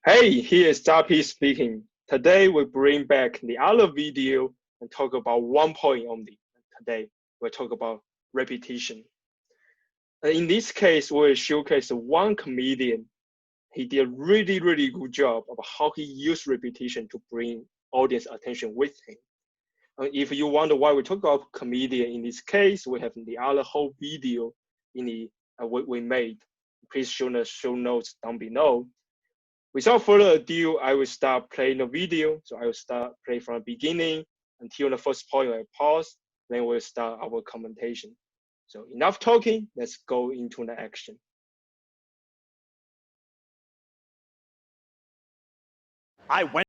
Hey, here is ZAPY speaking. Today we bring back the other video and talk about one point only. Today we'll talk about repetition. In this case, we'll showcase one comedian. He did a really good job of how he used repetition to bring audience attention with him. If you wonder why we talk about comedian in this case, we have the other whole video in the we made. Please show the show notes down below. Without further ado, I will start playing the video. So I will start play from the beginning until the first point I pause, then we'll start our commentation. So enough talking, let's go into the action. I went.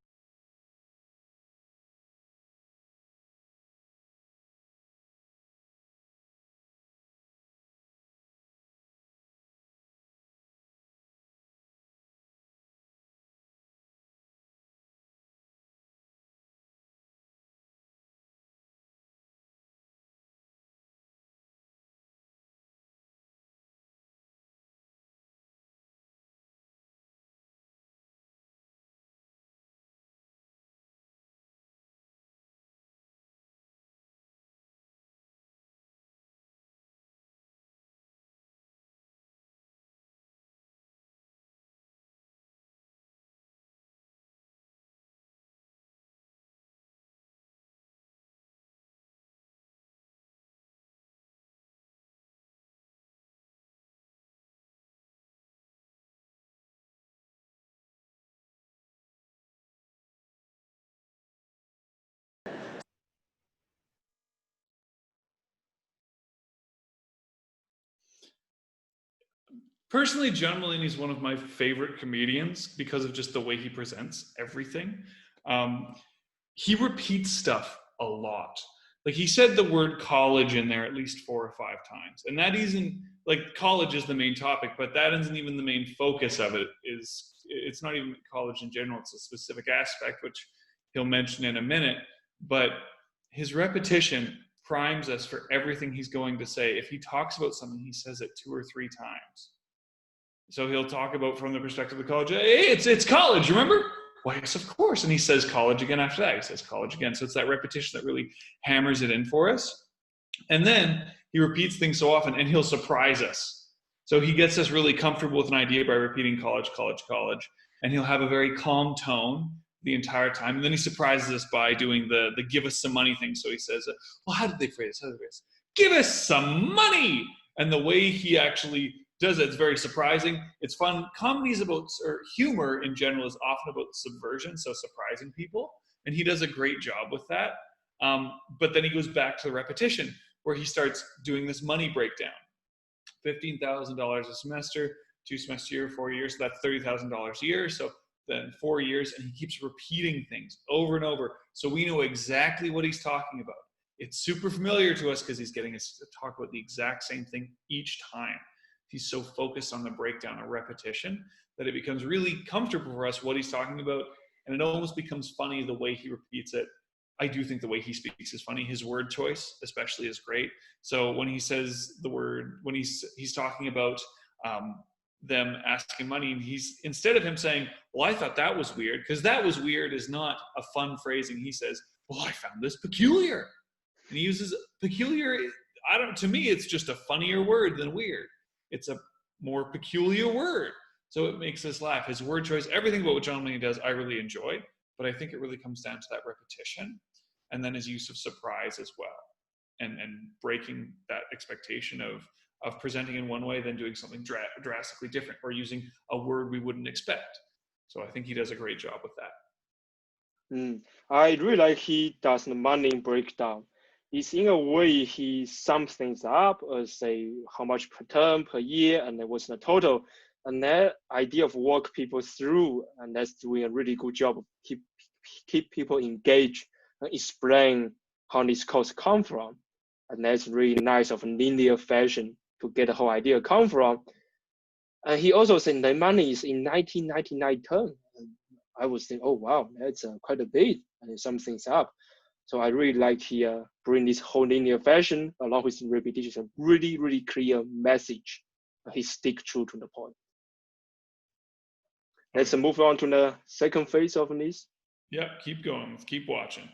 Personally, John Mulaney is one of my favorite comedians because of just the way he presents everything. He repeats stuff a lot. Like he said the word college in there at least 4 or 5 times. And that isn't like college is the main topic, but that isn't even the main focus of it. It's not even college in general. It's a specific aspect, which he'll mention in a minute. But his repetition primes us for everything he's going to say. If he talks about something, he says it 2 or 3 times. So he'll talk about from the perspective of college. Hey, it's college, remember? Why, yes, of course. And he says college again after that. He says college again. So it's that repetition that really hammers it in for us. And then he repeats things so often, and he'll surprise us. So he gets us really comfortable with an idea by repeating college, college, college. And he'll have a very calm tone the entire time. And then he surprises us by doing the give us some money thing. So he says, well, how did they phrase this? Give us some money! And the way he actually does it, it's very surprising. It's fun. Comedy is about, or humor in general is often about subversion, so surprising people. And he does a great job with that. But then he goes back to the repetition where he starts doing this money breakdown. $15,000 a semester, 2 semesters a year, 4 years, so that's $30,000 a year. So then 4 years, and he keeps repeating things over and over. So we know exactly what he's talking about. It's super familiar to us because he's getting us to talk about the exact same thing each time. He's so focused on the breakdown or repetition that it becomes really comfortable for us what he's talking about, and it almost becomes funny the way he repeats it. I do think the way he speaks is funny. His word choice especially is great. So when he says the word, when he's talking about them asking money, and he's, instead of him saying, well, I thought that was weird, because that was weird is not a fun phrasing. He says, well, I found this peculiar. And he uses peculiar, to me, it's just a funnier word than weird. It's a more peculiar word. So it makes us laugh. His word choice, everything about what John Mulaney does, I really enjoy. But I think it really comes down to that repetition. And then his use of surprise as well. And breaking that expectation of presenting in one way, then doing something drastically different, or using a word we wouldn't expect. So I think he does a great job with that. I really like he does the money breakdown. It's in a way he sums things up, say how much per term, per year, and then what's the total. And that idea of walk people through, and that's doing a really good job of keep people engaged and explain how these costs come from. And that's really nice of a linear fashion to get the whole idea come from. And he also said the money is in 1999 term. And I was thinking, oh wow, that's quite a bit, and sum things up. So I really like he bring this whole linear fashion along with repetition, a really clear message. He stick true to the point. Let's move on to the second phase of this. Yep, keep going. Let's keep watching.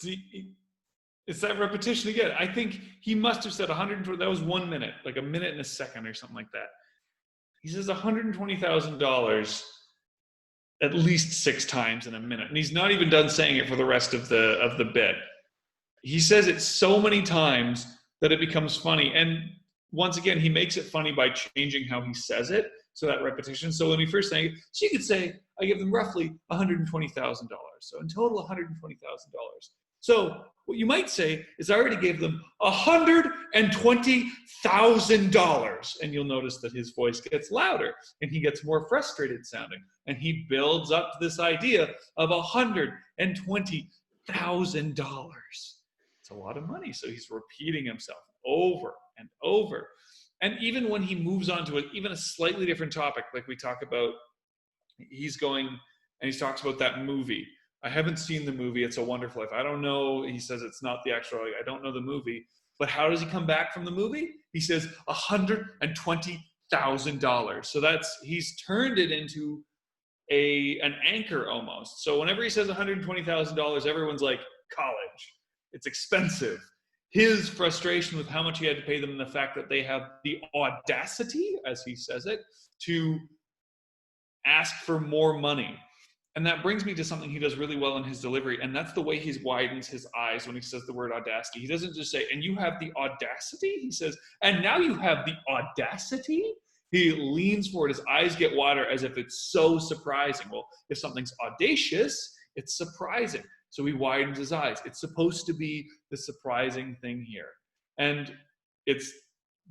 See, it's that repetition again. I think he must have said 120. That was 1 minute, like a minute and a second or something like that. He says $120,000 at least 6 times in a minute, and he's not even done saying it for the rest of the bit. He says it so many times that it becomes funny. And once again, he makes it funny by changing how he says it. So that repetition. So when he first sang it, so you could say, I give them roughly $120,000. So in total, $120,000. So what you might say is I already gave them $120,000. And you'll notice that his voice gets louder and he gets more frustrated sounding. And he builds up to this idea of $120,000. It's a lot of money. So he's repeating himself over and over. And even when he moves on to even a slightly different topic, like we talk about, he's going and he talks about that movie. I haven't seen the movie, It's a Wonderful Life. I don't know. He says it's not the actual, I don't know the movie. But how does he come back from the movie? He says $120,000. So he's turned it into an anchor almost. So whenever he says $120,000, everyone's like, college. It's expensive. His frustration with how much he had to pay them and the fact that they have the audacity, as he says it, to ask for more money. And that brings me to something he does really well in his delivery, and that's the way he widens his eyes when he says the word audacity. He doesn't just say, and you have the audacity. He says, and now you have the audacity. He leans forward. His eyes get wider as if it's so surprising. Well, if something's audacious, it's surprising. So he widens his eyes. It's supposed to be the surprising thing here. And it's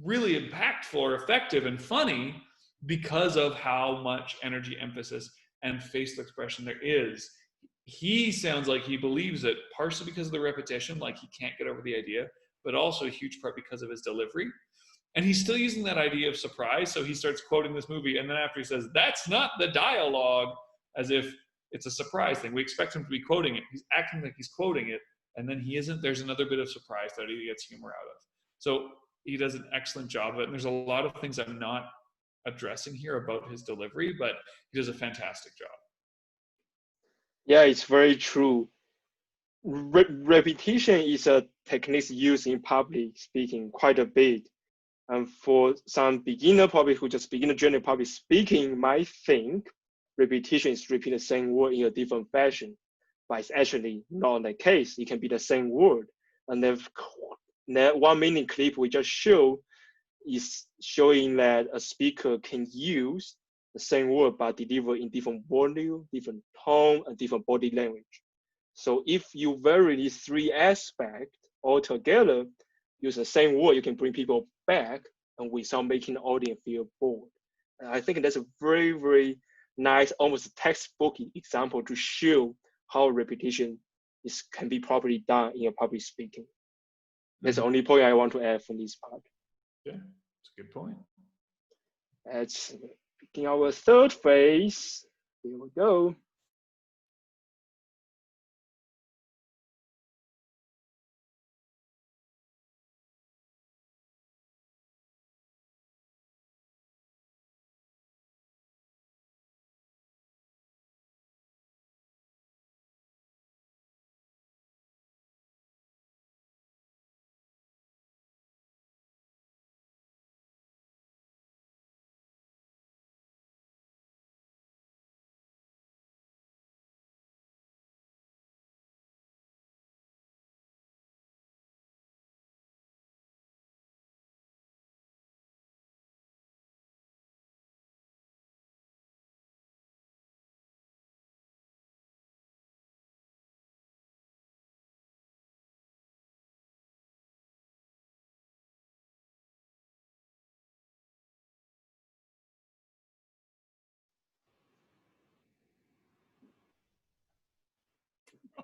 really impactful or effective and funny because of how much energy, emphasis, and facial expression there is. He sounds like he believes it, partially because of the repetition, like he can't get over the idea, but also a huge part because of his delivery. And he's still using that idea of surprise, so he starts quoting this movie, and then after he says, that's not the dialogue, as if it's a surprise thing. We expect him to be quoting it. He's acting like he's quoting it, and then he isn't. There's another bit of surprise that he gets humor out of. So he does an excellent job of it, and there's a lot of things I'm not addressing here about his delivery, but he does a fantastic job. Yeah, it's very true. Repetition is a technique used in public speaking quite a bit. And for some beginner probably who just begin general public speaking might think repetition is repeat the same word in a different fashion, but it's actually not the case. It can be the same word. And then that 1 minute clip we just showed is showing that a speaker can use the same word but deliver in different volume, different tone, and different body language. So if you vary these 3 aspects all together, use the same word, you can bring people back and without making the audience feel bored. And I think that's a very, very nice, almost textbook example to show how repetition can be properly done in a public speaking. That's the only point I want to add from this part. Yeah, it's a good point. Let's begin our third phase. Here we go.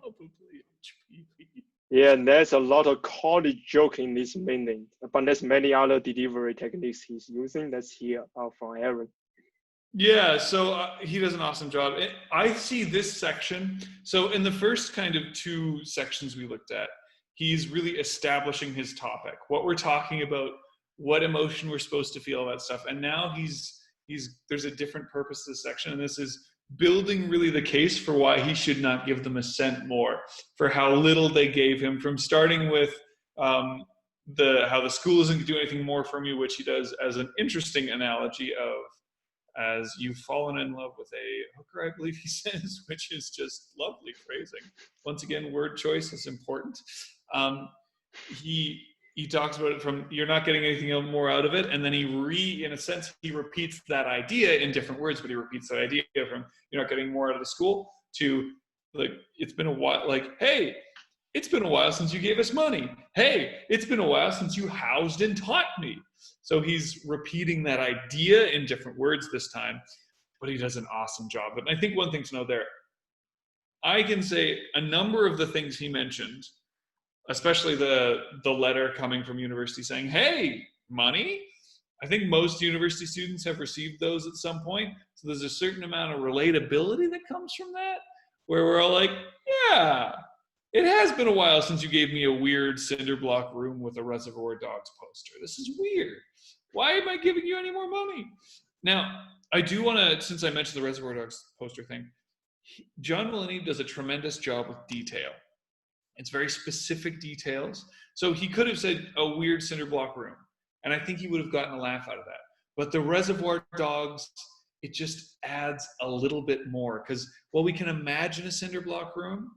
Probably HPV. Yeah, and there's a lot of college joke in this meaning, but there's many other delivery techniques he's using. Let's hear out from Aaron. Yeah, so he does an awesome job. I see this section. So in the first kind of two sections we looked at, he's really establishing his topic, what we're talking about, what emotion we're supposed to feel, all that stuff. And now there's a different purpose to this section, and this is building really the case for why he should not give them a cent more, for how little they gave him, from starting with how the school isn't going to do anything more from you, which he does as an interesting analogy of as you've fallen in love with a hooker, I believe he says, which is just lovely phrasing. Once again, word choice is important. He talks about it from you're not getting anything more out of it, and then in a sense, he repeats that idea in different words, but he repeats that idea from you're not getting more out of the school to like it's been a while, like, hey, it's been a while since you gave us money. Hey, it's been a while since you housed and taught me. So he's repeating that idea in different words this time, but he does an awesome job. And I think one thing to know there, I can say a number of the things he mentioned, especially the letter coming from university saying, hey, money? I think most university students have received those at some point. So there's a certain amount of relatability that comes from that, where we're all like, yeah, it has been a while since you gave me a weird cinder block room with a Reservoir Dogs poster. This is weird. Why am I giving you any more money? Now, I do want to, since I mentioned the Reservoir Dogs poster thing, John Mulaney does a tremendous job with detail. It's very specific details. So he could have said a weird cinder block room, and I think he would have gotten a laugh out of that. But the Reservoir Dogs, it just adds a little bit more, because while we can imagine a cinder block room,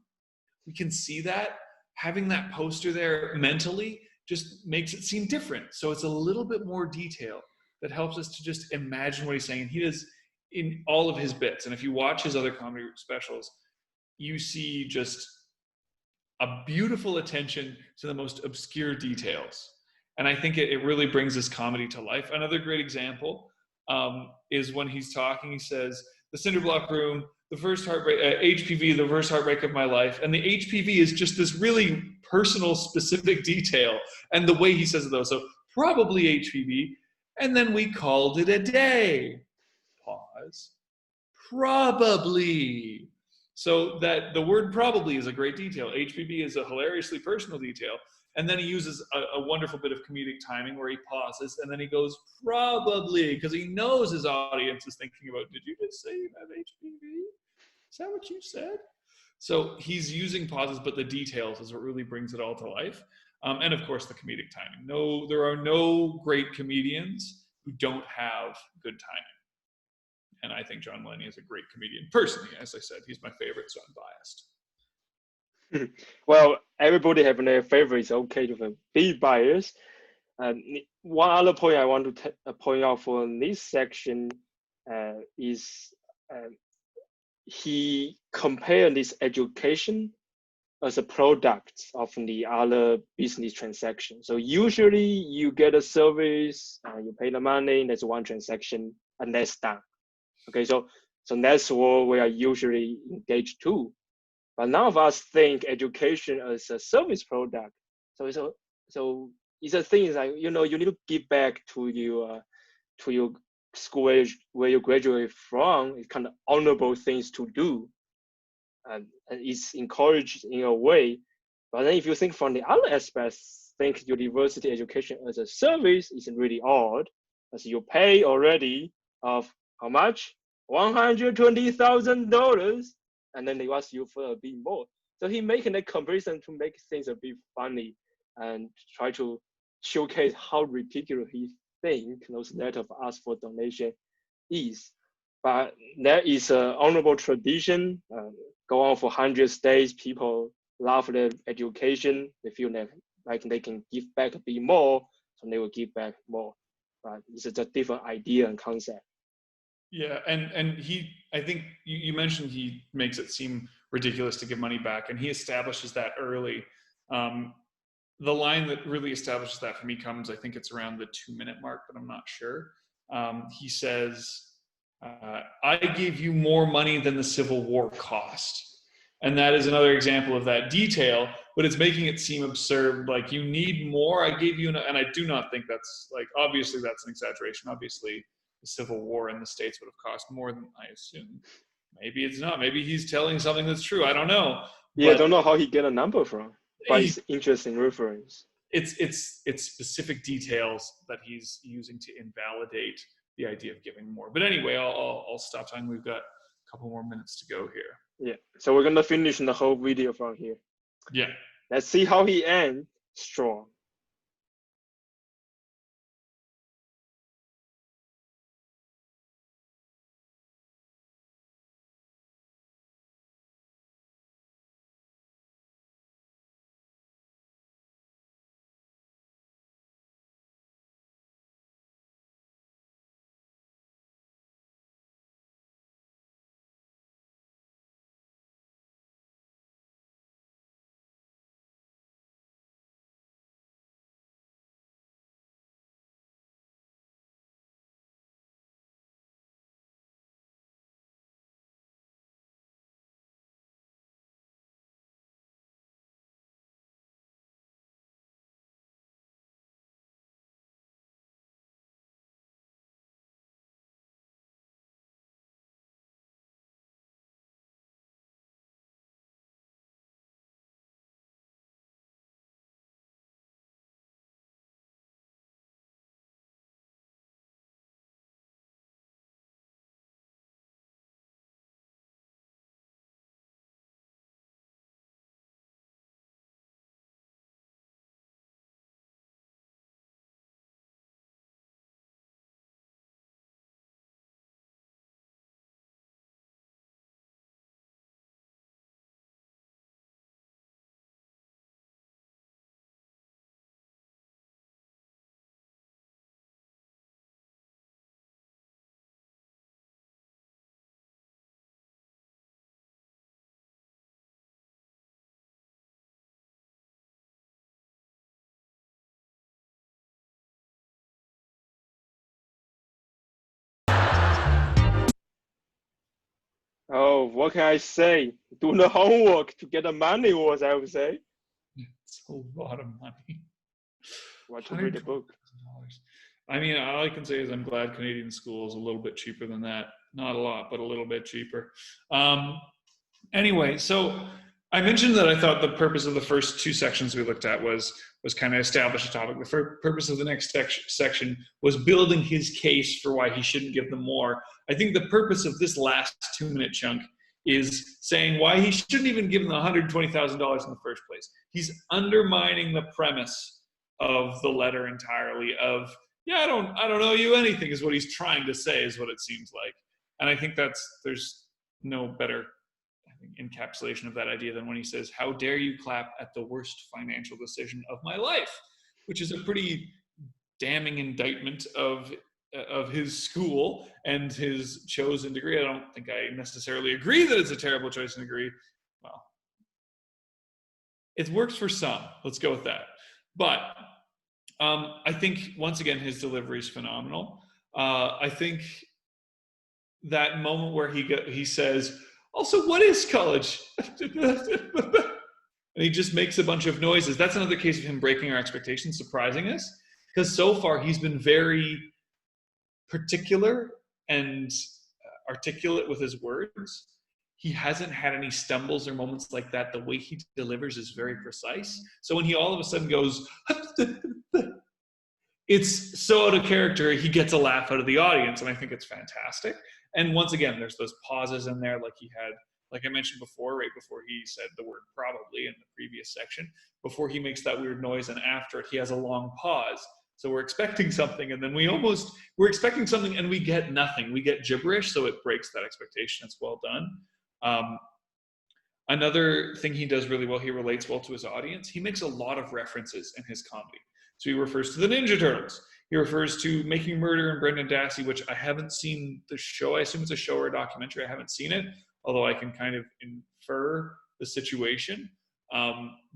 we can see that. Having that poster there mentally just makes it seem different. So it's a little bit more detail that helps us to just imagine what he's saying. And he does in all of his bits. And if you watch his other comedy specials, you see just a beautiful attention to the most obscure details. And I think it really brings this comedy to life. Another great example is when he's talking, he says, the cinder block room, the first heartbreak, HPV, the first heartbreak of my life. And the HPV is just this really personal, specific detail. And the way he says it though, so probably HPV. And then we called it a day. Pause. Probably. So that the word probably is a great detail. HPV is a hilariously personal detail. And then he uses a wonderful bit of comedic timing where he pauses and then he goes, probably, because he knows his audience is thinking about, did you just say you have HPV? Is that what you said? So he's using pauses, but the details is what really brings it all to life. And of course, the comedic timing. No, there are no great comedians who don't have good timing. And I think John Mulaney is a great comedian. Personally, as I said, he's my favorite, so I'm biased. Well, everybody have their favorites. Okay to be biased. One other point I want to point out for this section is he compared this education as a product of the other business transaction. So usually you get a service, you pay the money, that's one transaction, and that's done. Okay, so that's what we are usually engaged to. But none of us think education as a service product. So it's a thing like, you need to give back to your school where you graduate from. It's kind of honorable things to do. And it's encouraged in a way. But then if you think from the other aspects, think university education as a service is really odd, as you pay already of how much? $120,000. And then they ask you for a bit more. So he making a comparison to make things a bit funny and try to showcase how ridiculous he thinks those letters of ask for donation is. But there is an honorable tradition, go on for hundreds of days. People love their education. They feel that like they can give back a bit more, so they will give back more. But it's a different idea and concept. Yeah, and I think you mentioned he makes it seem ridiculous to give money back, and he establishes that early. The line that really establishes that for me comes, I think it's around the 2-minute mark, but I'm not sure. He says, I gave you more money than the Civil War cost. And that is another example of that detail, but it's making it seem absurd. Like, you need more. I gave you, and I do not think that's, like, obviously that's an exaggeration. Obviously, the Civil War in the States would have cost more than, I assume. Maybe it's not. Maybe he's telling something that's true. I don't know. Yeah, I But don't know how he get a number from, but it's interesting reference. It's specific details that he's using to invalidate the idea of giving more. But anyway, I'll stop talking. We've got a couple more minutes to go here. Yeah, so we're gonna finish the whole video from here. Yeah. Let's see how he ends strong. Oh, what can I say? Do the homework to get the money, what I would say. It's a lot of money. What to read the book? I mean, all I can say is I'm glad Canadian school is a little bit cheaper than that. Not a lot, but a little bit cheaper. Anyway, so I mentioned that I thought the purpose of the first two sections we looked at was kind of establish a topic. The purpose of the next section was building his case for why he shouldn't give them more. I think the purpose of this last 2-minute chunk is saying why he shouldn't even give them $120,000 in the first place. He's undermining the premise of the letter entirely of, yeah, I don't owe you anything, is what he's trying to say, is what it seems like. And I think there's no better, I think, encapsulation of that idea than when he says, how dare you clap at the worst financial decision of my life, which is a pretty damning indictment of his school and his chosen degree. I don't think I necessarily agree that it's a terrible choice in degree. Well, it works for some. Let's go with that. But I think, once again, his delivery is phenomenal. I think that moment where he says, also, what is college? And he just makes a bunch of noises. That's another case of him breaking our expectations, surprising us. Because so far, he's been very particular and articulate with his words. He hasn't had any stumbles or moments like that. The way he delivers is very precise. So when he all of a sudden goes, it's so out of character, he gets a laugh out of the audience, and I think it's fantastic. And once again, there's those pauses in there, like he had, like I mentioned before, right before he said the word probably in the previous section, before he makes that weird noise, and after it, he has a long pause. So we're expecting something, and then we're expecting something, and we get nothing. We get gibberish, so it breaks that expectation. It's well done. Another thing he does really well, he relates well to his audience. He makes a lot of references in his comedy. So he refers to the Ninja Turtles. He refers to Making a Murderer and Brendan Dassey, which I haven't seen the show. I assume it's a show or a documentary. I haven't seen it, although I can kind of infer the situation.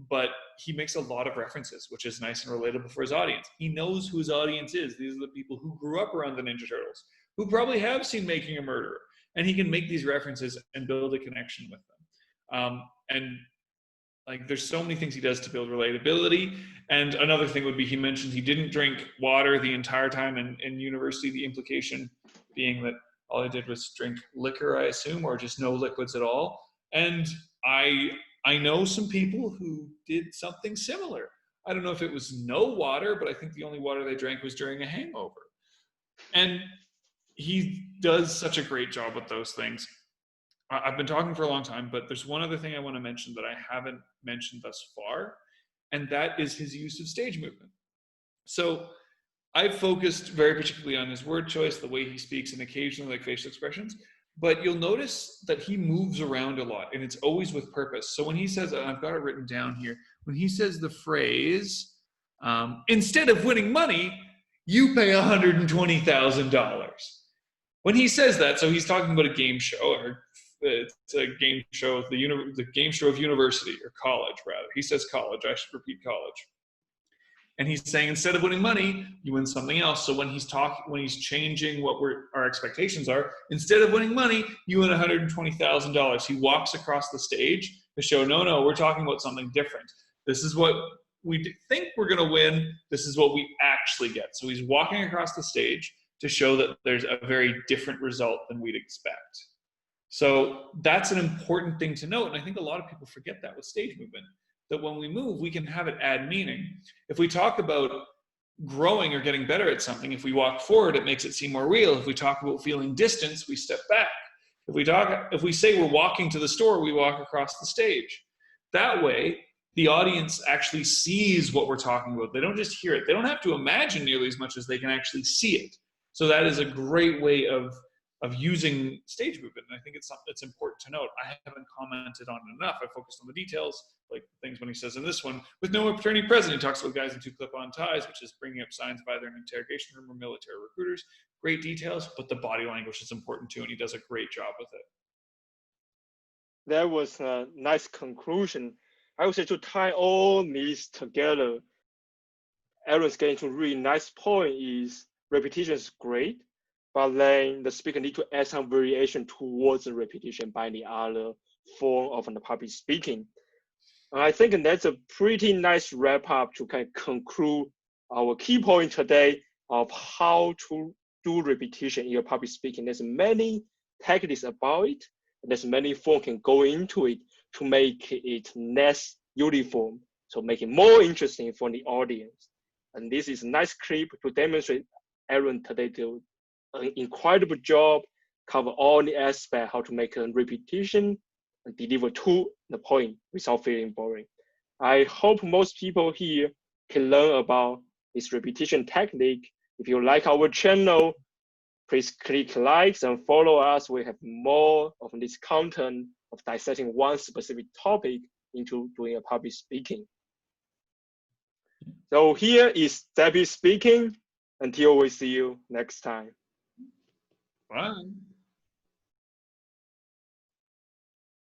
But he makes a lot of references, which is nice and relatable for his audience. He knows who his audience is. These are the people who grew up around the Ninja Turtles, who probably have seen Making a Murderer. And he can make these references and build a connection with them. And like, there's so many things he does to build relatability. And another thing would be, he mentioned he didn't drink water the entire time in university, the implication being that all I did was drink liquor, I assume, or just no liquids at all. And I know some people who did something similar. I don't know if it was no water, but I think the only water they drank was during a hangover. And he does such a great job with those things. I've been talking for a long time, but there's one other thing I want to mention that I haven't mentioned thus far, and that is his use of stage movement. So I've focused very particularly on his word choice, the way he speaks, and occasionally like facial expressions, but you'll notice that he moves around a lot, and it's always with purpose. So when he says, and I've got it written down here, when he says the phrase, instead of winning money, you pay $120,000. When he says that, so he's talking about a game show, or it's a game show, the game show of university, or college rather. He says college, I should repeat college. And he's saying, instead of winning money, you win something else. So when he's changing what our expectations are, instead of winning money, you win $120,000. He walks across the stage to show, no, we're talking about something different. This is what we think we're going to win. This is what we actually get. So he's walking across the stage to show that there's a very different result than we'd expect. So that's an important thing to note. And I think a lot of people forget that with stage movement, that when we move, we can have it add meaning. If we talk about growing or getting better at something, if we walk forward, it makes it seem more real. If we talk about feeling distance, we step back. If we say we're walking to the store, we walk across the stage. That way, the audience actually sees what we're talking about. They don't just hear it. They don't have to imagine nearly as much as they can actually see it. So that is a great way of using stage movement. And I think it's something that's important to note. I haven't commented on it enough. I focused on the details, like things when he says in this one, with no attorney present, he talks about guys in 2 clip-on ties, which is bringing up signs of either an interrogation room or military recruiters. Great details, but the body language is important too, and he does a great job with it. That was a nice conclusion. I would say to tie all these together, Aaron's getting to a really nice point is repetition is great, but then the speaker need to add some variation towards the repetition by the other form of the public speaking. And I think that's a pretty nice wrap up to kind of conclude our key point today of how to do repetition in your public speaking. There's many techniques about it, and there's many forms can go into it to make it less uniform, so make it more interesting for the audience. And this is a nice clip to demonstrate Aaron today did an incredible job, cover all the aspects, how to make a repetition and deliver to the point without feeling boring. I hope most people here can learn about this repetition technique. If you like our channel, please click likes and follow us. We have more of this content of dissecting one specific topic into doing a public speaking. So here is ZAPY Speaking. Until we see you next time. Bye.